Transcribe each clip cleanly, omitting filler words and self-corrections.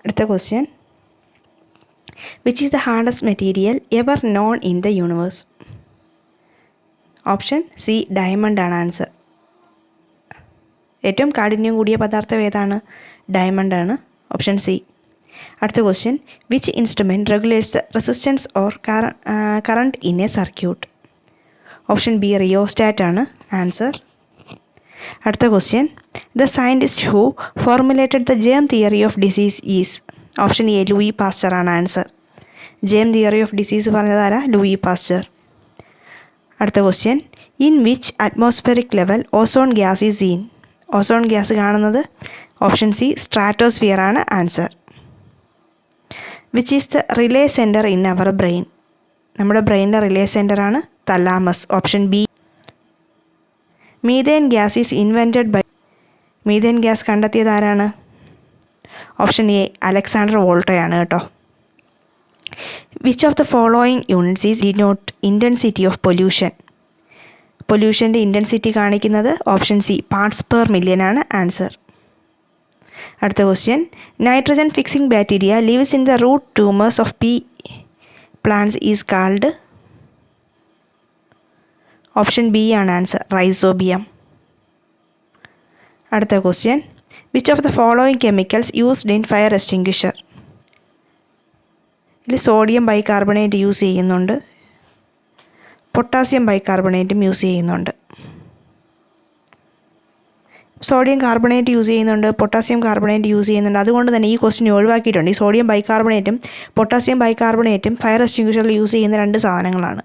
അടുത്ത question, which is the hardest material ever known in the universe? Option C diamond ആണ് answer. ഏറ്റവും കാഠിന്യം കൂടിയ പദാർത്ഥം ഏതാണ്? ഡയമണ്ട് ആണ്. Option C. അടുത്ത question, which instrument regulates the resistance or current in a circuit? Option B rheostat ആണ് answer. അടുത്ത question, the scientist who formulated the germ theory of disease is? Option A Louis Pasteur ആണ് answer. Germ theory of disease പറഞ്ഞതാരാ? Louis Pasteur. അടുത്ത question, in which atmospheric level ozone gas is seen? Ozone gas കാണുന്നത്? Option C stratosphere ആണ് answer. Which is the relay centre in our brain? നമ്മുടെ ബ്രെയിനിലെ relay സെൻറ്ററാണ് thalamus. Option B. Methane gas is invented by? Methane gas കണ്ടെത്തിയത് ആരാണ്? Option A Alexander വോൾട്ടയാണ് കേട്ടോ. Which of the following units is denote intensity of pollution? പൊല്യൂഷൻ്റെ intensity കാണിക്കുന്നത്? Option C parts per million ആണ് ആൻസർ. അടുത്ത question, nitrogen fixing bacteria lives in the root tumours of pea plants is called? Option B ആണ് answer, rhizobium. അടുത്ത question, which of the following chemicals used in fire extinguisher? ഇതിൽ sodium bicarbonate use ചെയ്യുന്നുണ്ട്, potassium ബൈകാർബണേറ്റും use ചെയ്യുന്നുണ്ട്. Sodium carbonate use ചെയ്യുന്നുണ്ട്, potassium carbonate use ചെയ്യുന്നുണ്ട്. അതുകൊണ്ട് തന്നെ ഈ ക്വസ്റ്റ്യൻ ഒഴിവാക്കിയിട്ടുണ്ട്. ഈ സോഡിയം ബൈകാർബണേറ്റും പൊട്ടാസ്യം ബൈകാർബണേറ്റും ഫയർ എക്സ്റ്റിങ്ക്വിഷറിൽ യൂസ് ചെയ്യുന്ന രണ്ട് സാധനങ്ങളാണ്.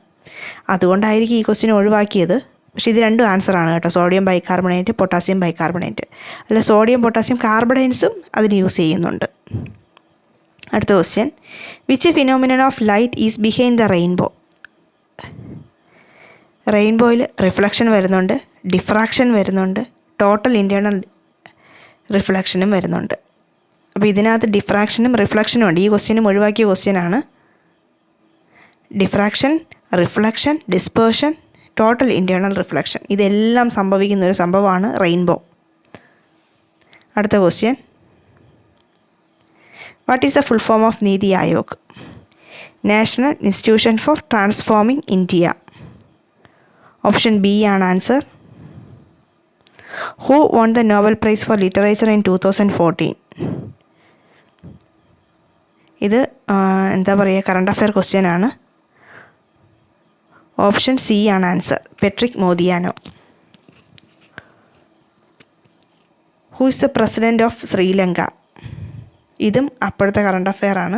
അതുകൊണ്ടായിരിക്കും ഈ ക്വസ്റ്റ്യൻ ഒഴിവാക്കിയത്. പക്ഷേ ഇത് രണ്ടും ആൻസറാണ് കേട്ടോ, സോഡിയം ബൈകാർബണേറ്റ്, പൊട്ടാസ്യം ബൈകാർബണേറ്റ്. അല്ല, സോഡിയം പൊട്ടാസ്യം കാർബണേറ്റ്സും അതിന് യൂസ് ചെയ്യുന്നുണ്ട്. അടുത്ത question, which phenomenon of light is behind the rainbow? റെയിൻബോയിൽ റിഫ്ലക്ഷൻ വരുന്നുണ്ട്, ഡിഫ്രാക്ഷൻ വരുന്നുണ്ട്, ടോട്ടൽ ഇൻറ്റേർണൽ റിഫ്ലക്ഷനും വരുന്നുണ്ട്. അപ്പോൾ ഇതിനകത്ത് ഡിഫ്രാക്ഷനും റിഫ്ലക്ഷനും ഉണ്ട്. ഈ ക്വസ്റ്റ്യനും ഒഴിവാക്കിയ ക്വസ്റ്റ്യനാണ്. Diffraction, reflection, dispersion, total internal reflection, ഇതെല്ലാം സംഭവിക്കുന്ന ഒരു സംഭവമാണ് റെയിൻബോ. അടുത്ത question, what is the full form of NITI Aayog? National institution for transforming India. Option B ആണ് answer. Who won the Nobel prize for literature in 2014? ഇത് എന്താ പറയുക, കറണ്ട് അഫെയർ ക്വസ്റ്റ്യൻ ആണ്. ഓപ്ഷൻ സി ആണ് answer, Patrick Modiano. Who is the president of Sri Lanka? ഇതും അപ്പോഴത്തെ current affair ആണ്,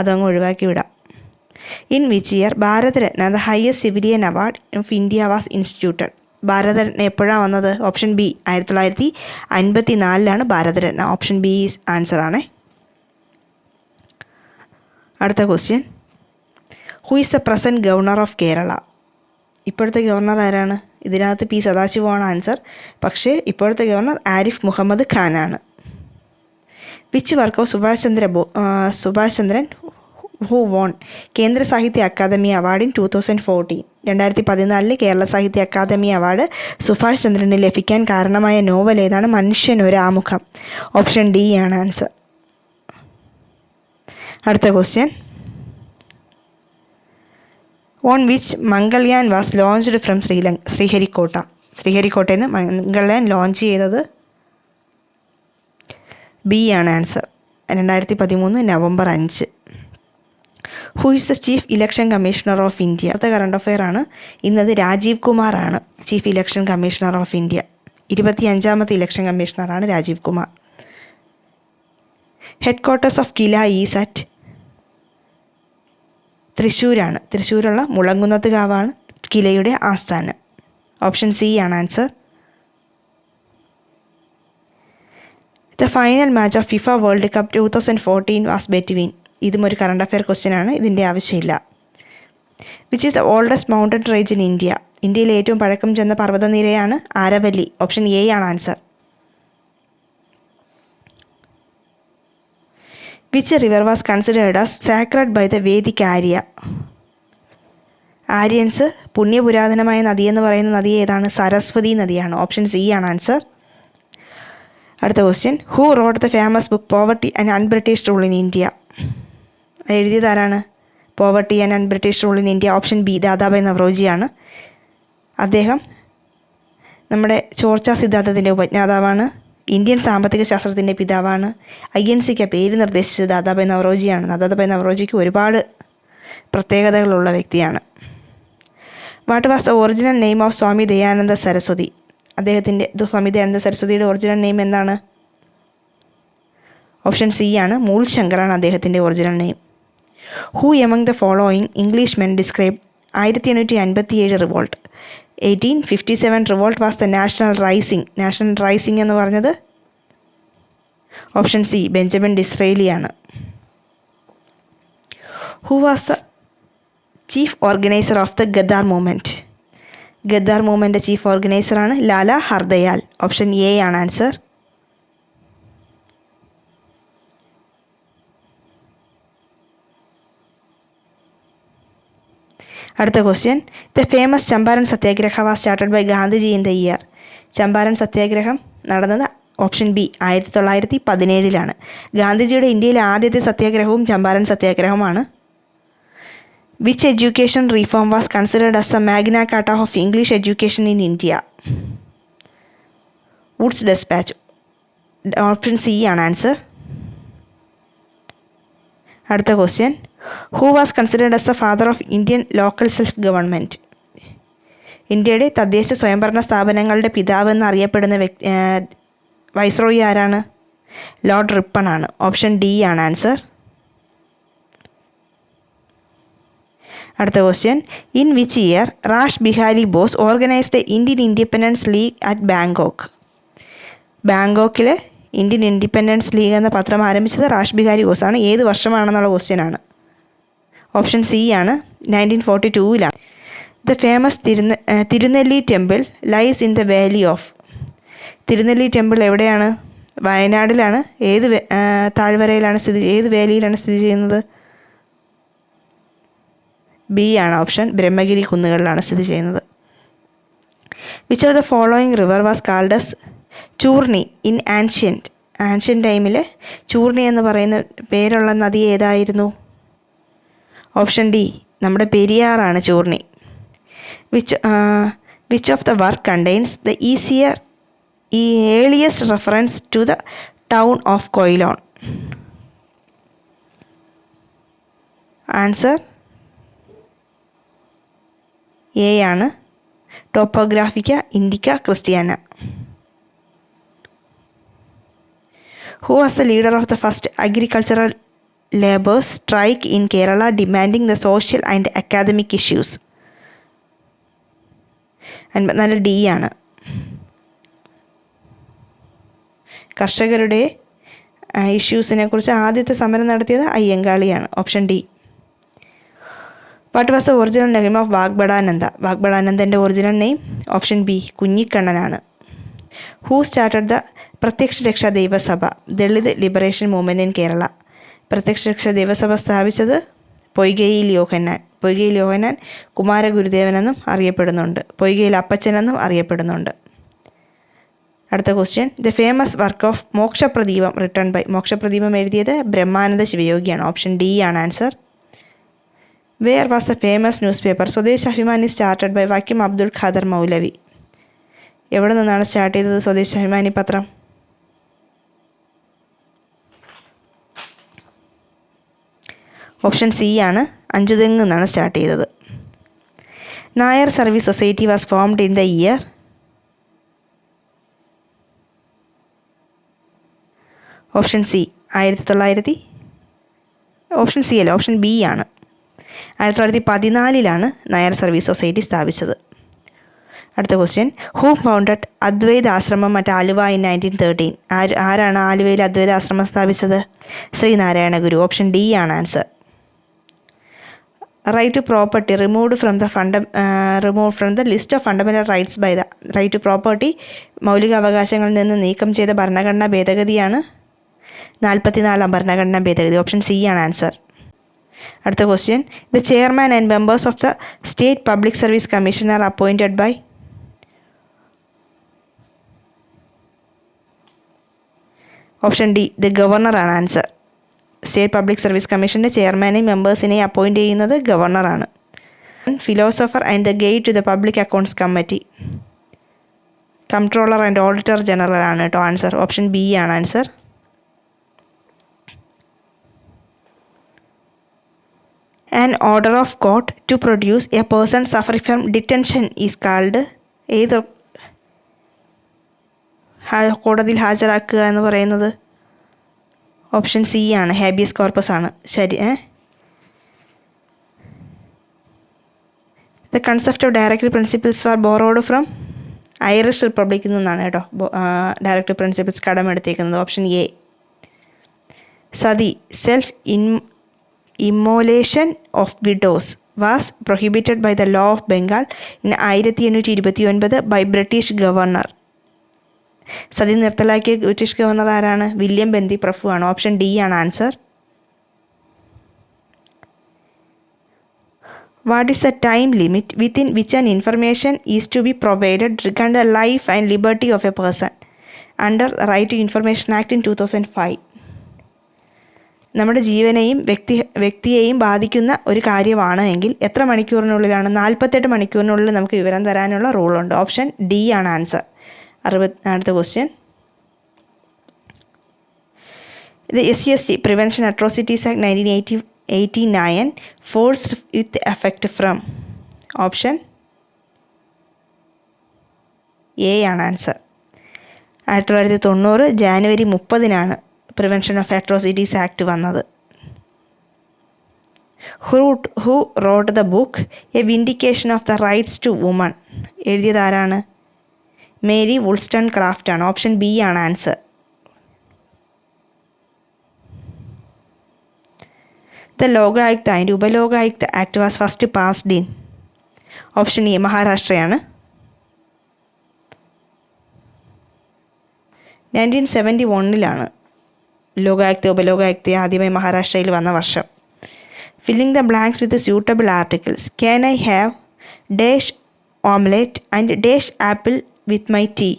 അതങ്ങ് ഒഴിവാക്കി വിടാം. In which year Bharat Ratna the highest civilian award of India was instituted? Bharat Ratna എപ്പോഴാണ് വന്നത്? Option B 1954 Bharat Ratna. Option B is answer ആണ്. അടുത്ത question, who is the present governor of Kerala? ഇപ്പോഴത്തെ ഗവർണർ ആരാണ്? ഇതിനകത്ത് പി സദാശിവമാണ് ആൻസർ, പക്ഷേ ഇപ്പോഴത്തെ ഗവർണർ ആരിഫ് മുഹമ്മദ് ഖാനാണ്. Which work of Subhash Chandran who won Kendra Sahitya academy award in 2014? 2014 Kerala സാഹിത്യ അക്കാദമി അവാർഡ് സുഭാഷ് ചന്ദ്രന് ലഭിക്കാൻ കാരണമായ നോവൽ ഏതാണ്? മനുഷ്യനൊരാമുഖം. ഓപ്ഷൻ ഡി ആണ് ആൻസർ. അടുത്ത question, on which Mangalyaan was launched from Sriharikota? ശ്രീഹരിക്കോട്ടയിൽ നിന്ന് മംഗൾയാൻ ലോഞ്ച് ചെയ്തത്? ബി ആണ് answer, 2013 November 5. Who is the chief election commissioner of India? അടുത്ത കറണ്ട് അഫെയർ ആണ്. ഇന്നത് രാജീവ് കുമാർ ആണ് chief election commissioner of India. 25ാമത്തെ ഇലക്ഷൻ കമ്മീഷണറാണ് Rajiv Kumar. Headquarters of KILA is at? തൃശ്ശൂരാണ്. തൃശ്ശൂരുള്ള മുളങ്കുന്നത്ത് കാവാണ് കിലയുടെ ആസ്ഥാനം. ഓപ്ഷൻ സി ആണ് answer. The final match of FIFA world cup 2014 was between? ഇതും ഒരു കറണ്ട് അഫെയർ ക്വസ്റ്റ്യൻ ആണ്, ഇതിൻ്റെ ആവശ്യമില്ല. Which is the oldest mountain range in India? ഇന്ത്യയിലെ ഏറ്റവും പഴക്കം ചെന്ന പർവ്വതനിരയാണ് ആരവല്ലി. ഓപ്ഷൻ എ ആണ് answer. Which river was considered as sacred by the Vedic Arya? Aryans പുണ്യപുരാതനമായ നദിയെന്ന് പറയുന്ന നദി ഏതാണ്? സരസ്വതി നദിയാണ്. ഓപ്ഷൻ സി ആണ് ആൻസർ. അടുത്ത question, who wrote the famous book poverty and unBritish rule in India? എഴുതിയതാരാണ്? Poverty and unBritish rule in India. Option B Dadabhai നവറോജിയാണ്. അദ്ദേഹം നമ്മുടെ ചോർച്ചാ സിദ്ധാന്തത്തിൻ്റെ ഉപജ്ഞാതാവാണ്. ഇന്ത്യൻ സാമ്പത്തിക ശാസ്ത്രത്തിൻ്റെ പിതാവാണ്. INCക്ക് പേര് നിർദ്ദേശിച്ചത് ദാദാഭായ് നവറോജിയാണ്. ദാദാഭായ് നവറോജിക്ക് ഒരുപാട് പ്രത്യേകതകളുള്ള വ്യക്തിയാണ്. What was the original name of Swami Dayananda Saraswati? അദ്ദേഹത്തിൻ്റെ സ്വാമി ദയാനന്ദ സരസ്വതിയുടെ ഒറിജിനൽ നെയിം എന്താണ്? ഓപ്ഷൻ സി ആണ്, മൂൽ ശങ്കറാണ് അദ്ദേഹത്തിൻ്റെ original name. Who among the following English men describe 1857 revolt? 1857 revolt was the national rising. National rising എന്ന് പറഞ്ഞത് ഓപ്ഷൻ സി ബെഞ്ചമിൻ ഡിസ്രേലിയാണ്. Who was the chief organiser of the Ghadar movement? Ghadar movement chief ഓർഗനൈസറാണ് Lala Hardayal. Option A ആണ് answer. അടുത്ത question, the famous Champaran Satyagraha was started by Gandhiji in the year? Champaran സത്യാഗ്രഹം നടന്നത് option B 1917 ഗാന്ധിജിയുടെ ഇന്ത്യയിലെ ആദ്യത്തെ സത്യാഗ്രഹവും ചമ്പാരൻ സത്യാഗ്രഹമാണ്. Which education reform was considered as the Magna Carta of English education in India? Wood's despatch. Option C ആണ് ആൻസർ. അടുത്ത question, who was considered as the father of Indian local self government? ഇന്ത്യയുടെ തദ്ദേശ സ്വയംഭരണ സ്ഥാപനങ്ങളുടെ പിതാവ് എന്നറിയപ്പെടുന്ന viceroy ആരാണ്? Lord Ripon ആണ്. ഓപ്ഷൻ ഡി ആണ് ആൻസർ. അടുത്ത question, in which year Rash Behari Bose organised Indian independence league at Bangkok? ബാങ്കോക്കിൽ ഇന്ത്യൻ ഇൻഡിപെൻഡൻസ് ലീഗ് എന്ന പത്രം ആരംഭിച്ചത് റാഷ് ബിഹാരി ബോസാണ്. ഏത് വർഷമാണെന്നുള്ള ക്വസ്റ്റ്യനാണ്. ഓപ്ഷൻ സി ആണ്, 1942. The famous Thirunelli temple lies in the valley of? Thirunelli temple എവിടെയാണ്? വയനാടിലാണ്. ഏത് താഴ്വരയിലാണ് ഏത് വാലിയിലാണ് സ്ഥിതി ചെയ്യുന്നത്? ബി ആണ് ഓപ്ഷൻ, ബ്രഹ്മഗിരി കുന്നുകളിലാണ് സ്ഥിതി ചെയ്യുന്നത്. Which of the following river was called S Churni in ancient ടൈമിൽ ചൂർണി എന്ന് പറയുന്ന പേരുള്ള നദി ഏതായിരുന്നു? ഓപ്ഷൻ ഡി, നമ്മുടെ പെരിയാറാണ് Churni. Which of the work contains the earliest reference to the town of Quilon? Answer A ആണ്, Topographica Indica Christiana. Who was the leader of the first agricultural labourers strike in Kerala demanding the social and academic issues? 54 D ആണ്. കർഷകരുടെ ഇഷ്യൂസിനെ കുറിച്ച് ആദ്യത്തെ സമരം നടത്തിയത് അയ്യങ്കാളിയാണ്. Option D. What was the original name of Vagbhatananda? വാഗ്ബടാനന്ദൻ്റെ ഒറിജിനൽ നെയിം ഓപ്ഷൻ ബി കുഞ്ഞിക്കണ്ണനാണ്. ഹൂ സ്റ്റാർട്ടഡ് ദ പ്രത്യക്ഷ രക്ഷാ ദൈവസഭ Dalit liberation movement in Kerala? പ്രത്യക്ഷ രക്ഷാ ദൈവസഭ സ്ഥാപിച്ചത് പൊയ്കയിൽ യോഹന്നാൻ കുമാരഗുരുദേവനെന്നും അറിയപ്പെടുന്നുണ്ട്. പൊയ്കയിൽ അപ്പച്ചനെന്നും അറിയപ്പെടുന്നുണ്ട്. അടുത്ത question, the famous work of Mokshapradeepam written by? Mokshapradeepam എഴുതിയത് ബ്രഹ്മാനന്ദ ശിവയോഗിയാണ്. ഓപ്ഷൻ ഡി ആണ് answer. Where was the famous news paper Swadesh Abhimani started by Vakkom Abdul Khader Moulavi? എവിടെ നിന്നാണ് സ്റ്റാർട്ട് ചെയ്തത് സ്വദേശ് അഭിമാനി പത്രം? ഓപ്ഷൻ സി ആണ്, അഞ്ചുതെങ്ങ് നിന്നാണ് സ്റ്റാർട്ട് ചെയ്തത്. Nair service society was formed in the year? Option C 1900. Option C അല്ല, ഓപ്ഷൻ ബി ആണ്. 1914 നായർ സർവീസ് സൊസൈറ്റി സ്ഥാപിച്ചത്. അടുത്ത ക്വസ്റ്റ്യൻ, ഹൂ ഫൗണ്ടഡ് അദ്വൈത ആശ്രമം അറ്റ് ആലുവ ഇൻ 1913? ആരാണ് ആലുവയിൽ അദ്വൈത ആശ്രമം സ്ഥാപിച്ചത്? ശ്രീനാരായണ ഗുരു. ഓപ്ഷൻ ഡി ആണ് answer. Right to property removed from the list of fundamental rights by the? Right to property മൗലിക അവകാശങ്ങളിൽ നിന്ന് നീക്കം ചെയ്ത ഭരണഘടനാ ഭേദഗതിയാണ് 44ാം ഭരണഘടനാ ഭേദഗതി. ഓപ്ഷൻ സി ആണ് ആൻസർ. അടുത്ത question, the chairman and members of the state public service commission are appointed by? Option D the ഗവർണറാണ് ആൻസർ. സ്റ്റേറ്റ് പബ്ലിക് സർവീസ് കമ്മീഷൻ്റെ ചെയർമാനെയും മെമ്പേഴ്സിനെയും അപ്പോയിൻറ്റ് ചെയ്യുന്നത് ഗവർണറാണ്. Philosopher and the guide to the public accounts committee, comptroller and auditor general ആണ് കേട്ടോ answer. Option B ആണ് answer. An order of court to produce a person suffering from detention is called, ഏത് കോടതിയിൽ ഹാജരാക്കുക എന്ന് പറയുന്നത്? ഓപ്ഷൻ സി ആണ്, habeas corpus ആണ്. ശരി. The concept of directive principles were borrowed from, Irish റിപ്പബ്ലിക്കിൽ നിന്നാണ് കേട്ടോ ഡയറക്റ്റീവ് പ്രിൻസിപ്പിൾസ് കടമെടുത്തേക്കുന്നത്. Option A. Sati, self immolation of widows was prohibited by the law of Bengal in 1829 by British governor. Sati നിർത്തലാക്കിയ British governor ആരാണ്? William Bentinck പ്രഭു ആണ്. Option D ആണ് answer. What is the time limit within which an information is to B provided regarding the life and liberty of a person under right to information act in 2005? നമ്മുടെ ജീവനെയും വ്യക്തിയെയും ബാധിക്കുന്ന ഒരു കാര്യമാണ് എങ്കിൽ എത്ര മണിക്കൂറിനുള്ളിലാണ്? 48 മണിക്കൂറിനുള്ളിൽ നമുക്ക് വിവരം തരാനുള്ള റൂളുണ്ട്. ഓപ്ഷൻ ഡി ആണ് ആൻസർ. അടുത്ത question. The SCST Prevention Atrocities Act 1989 forced with effect from, option A ആണ് ആൻസർ. 1990 ജാനുവരി 30 പ്രിവെൻഷൻ ഓഫ് അട്രോസിറ്റീസ് ആക്ട് വന്നത്. Who wrote the book a vindication of the rights to woman, എഴുതിയത് ആരാണ്? Mary Wollstonecraft ആണ്. Option B ആണ് answer. The Lokayukta and Upalokayukta act was first passed in, option A മഹാരാഷ്ട്രയാണ്. 1971 ലോകായുക്ത ഉപലോകായുക്ത ആദ്യമായി മഹാരാഷ്ട്രയിൽ വന്ന വർഷം. Filling the blanks with suitable articles. Can I have dash omelette and dash apple with my tea?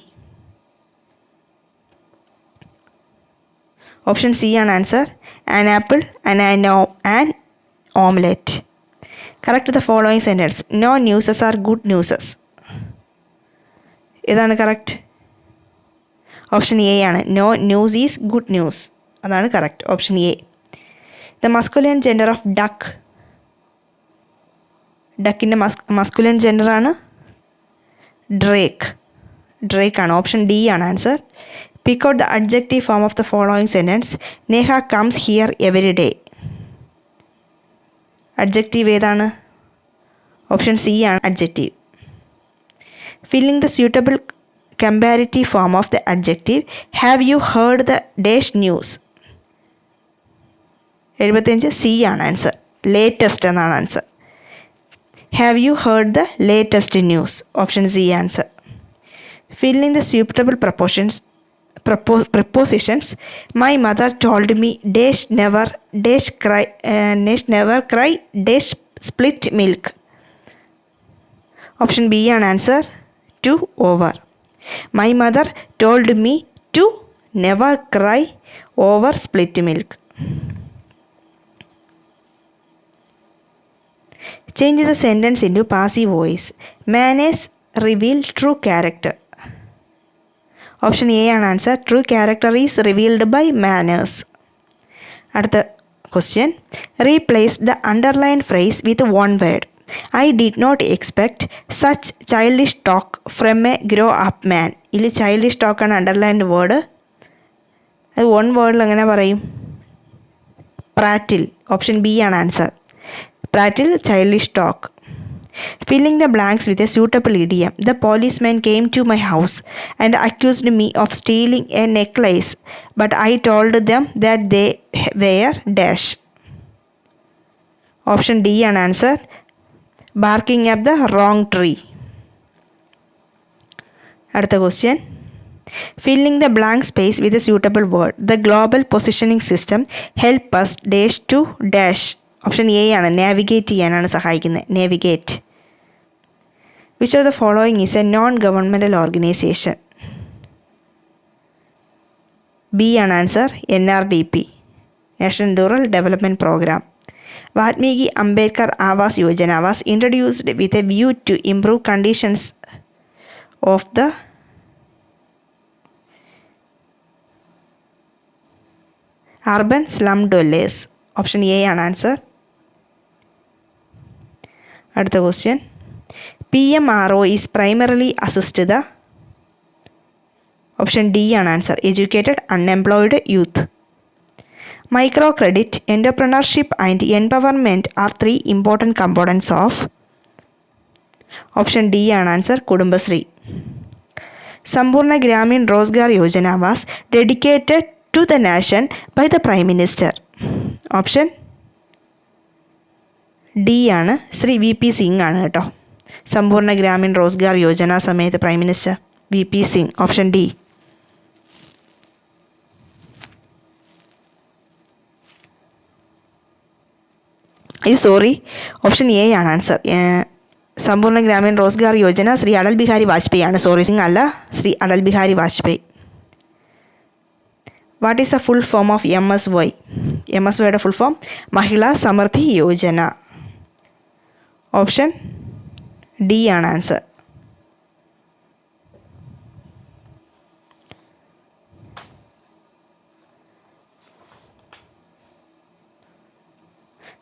Option C ആണ് answer. An apple and an omelette. Correct the following sentence. No newses are good newses. ഏതാണ് correct? Option A ആണ്. No news is good news, അതാണ് correct. Option A. The masculine gender of duck. ഡക്കിൻ്റെ masculine ജെൻഡറാണ് drake. Drake ആണ്. Option D ആണ് answer. Pick out the adjective form of the following sentence. Neha comes here every day. Adjective ഏതാണ്? Option C ആണ് adjective. Filling the suitable comparative form of the adjective. Have you heard the dash news? 75 C ആണ് answer. Latest എന്നാണ് answer. Have you heard the latest news? Option C answer. Filling the suitable prepositions. My mother told me dash never cry dash split milk. Option B ആണ് answer. To over. My mother told me to never cry over split milk. Change the sentence into passive voice. Manners reveal true character. Option A ആണ് answer. True character is revealed by manners. അടുത്ത question. Replace the underlined phrase with one word. I did not expect such childish talk from a grow up man. ഇതിൽ childish talk ആണ് underlined word. അത് one വേർഡിൽ എങ്ങനെ പറയും? Prattle. Option B ആണ് answer. Prattle childish talk. Filling the blanks with a suitable idiom. The policeman came to my house and accused me of stealing a necklace, but I told them that they were dash. Option D ആണ് answer. Barking up the wrong tree. അടുത്ത question. Filling the blank space with a suitable word. The global positioning system help us dash to dash. Option A ആണ്. Navigate ചെയ്യാനാണ് സഹായിക്കുന്നത്. Navigate. Which of the following is a non-governmental organization? B ആണ് answer. NRDP, national rural development programme. Valmiki Ambedkar Awas Yojana was introduced with a view to improve conditions of the urban slum dwellers. Option A ആണ് answer. അടുത്ത question. PMRO is primarily assist the. Option D ആണ് answer. Educated unemployed youth. Micro credit, entrepreneurship and empowerment are 3 important components of. Option D ആണ് answer. Kudumbashree. Sampoorna Grameen Rozgar Yojana was dedicated to the nation by the prime minister. Option D ആണ്. Shri VP Singh ആണ് കേട്ടോ. സമ്പൂർണ്ണ ഗ്രാമീൺ റോസ്ഗാർ യോജന സമയത്ത് prime minister VP Singh. Option D. Option A ആണ് answer. സമ്പൂർണ്ണ ഗ്രാമീൺ റോസ്ഗാർ യോജന ശ്രീ അടൽ ബിഹാരി വാജ്പേയി ആണ്. സിംഗ് അല്ല, Shri Atal Bihari Vajpayee. What is the full form of MSY? MSYയുടെ full form Mahila Samriddhi Yojana. Option D ആണ് ആൻസർ.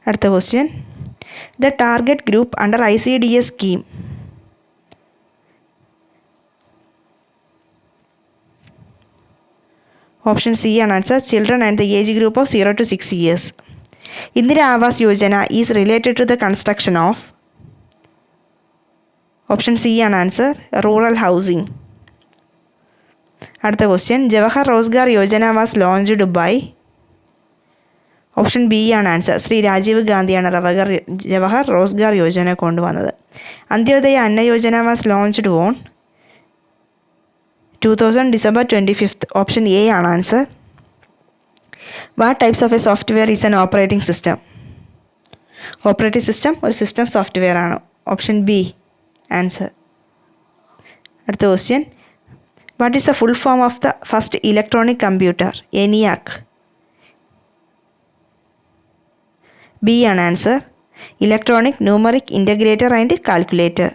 അടുത്ത question. The target group under ICDS scheme. Option C ആണ് answer. Children and the age group of 0 to 6 years. Indira Awas Yojana is related to the construction of. Option C ആണ് answer. Rural housing. അടുത്ത question. Jawahar Rozgar Yojana was launched by. Option B ആണ് answer. Shri Rajiv ഗാന്ധിയാണ് ജവഹർ റോസ്ഗാർ യോജന കൊണ്ടുവന്നത്. Antyodaya Anna Yojana was launched on 2000 December 25th. Option A ആണ് answer. What types of a software is an operating system? Operating system ഒരു system software ആണ്. Option B answer. അടുത്ത question. What is the full form of the first electronic computer? ENIAC. B ആണ് answer. Electronic numeric integrator and calculator.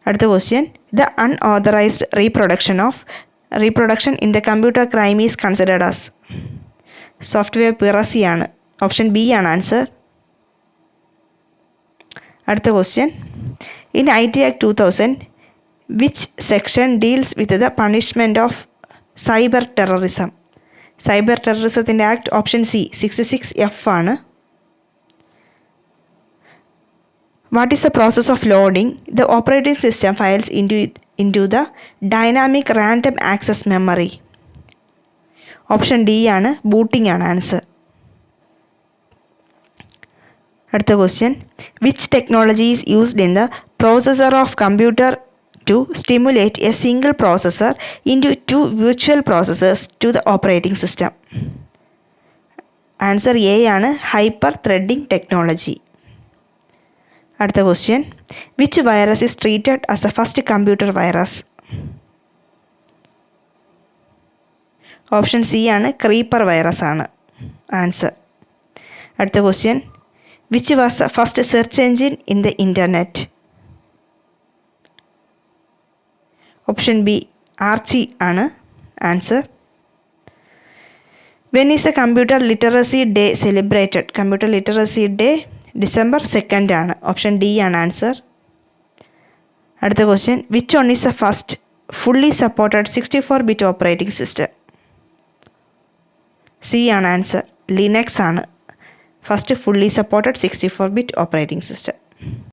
അടുത്ത question. The unauthorised reproduction in the computer crime is considered as. Software piracy ആണ്. Option B ആണ് answer. അടുത്ത question. In IT Act 2000 which section deals with the punishment of cyber terrorism? Cyber ടെററിസത്തിൻ്റെ act option C 66F ആണ്. What is the process of loading the operating system files into the dynamic random access memory? Option D ആണ്. Booting ആണ് answer. അടുത്ത question. Which technology is used in the processor of computer to stimulate a single processor into 2 virtual processors to the operating system? Answer A ആണ്. Hyper threading technology. അടുത്ത question. Which virus is treated as a first computer virus? Option C ആണ്. Creeper virus ആണ് answer. അടുത്ത question. Which was the first search engine in the internet? Option B Archie ആണ് answer. When is a computer literacy day celebrated? Computer literacy day December 2nd ആണ്. Option D ആണ് answer. അടുത്ത question. Which one is a first fully supported 64-bit operating system? C ആണ് answer. Linux ആണ് first fully supported 64-bit operating system.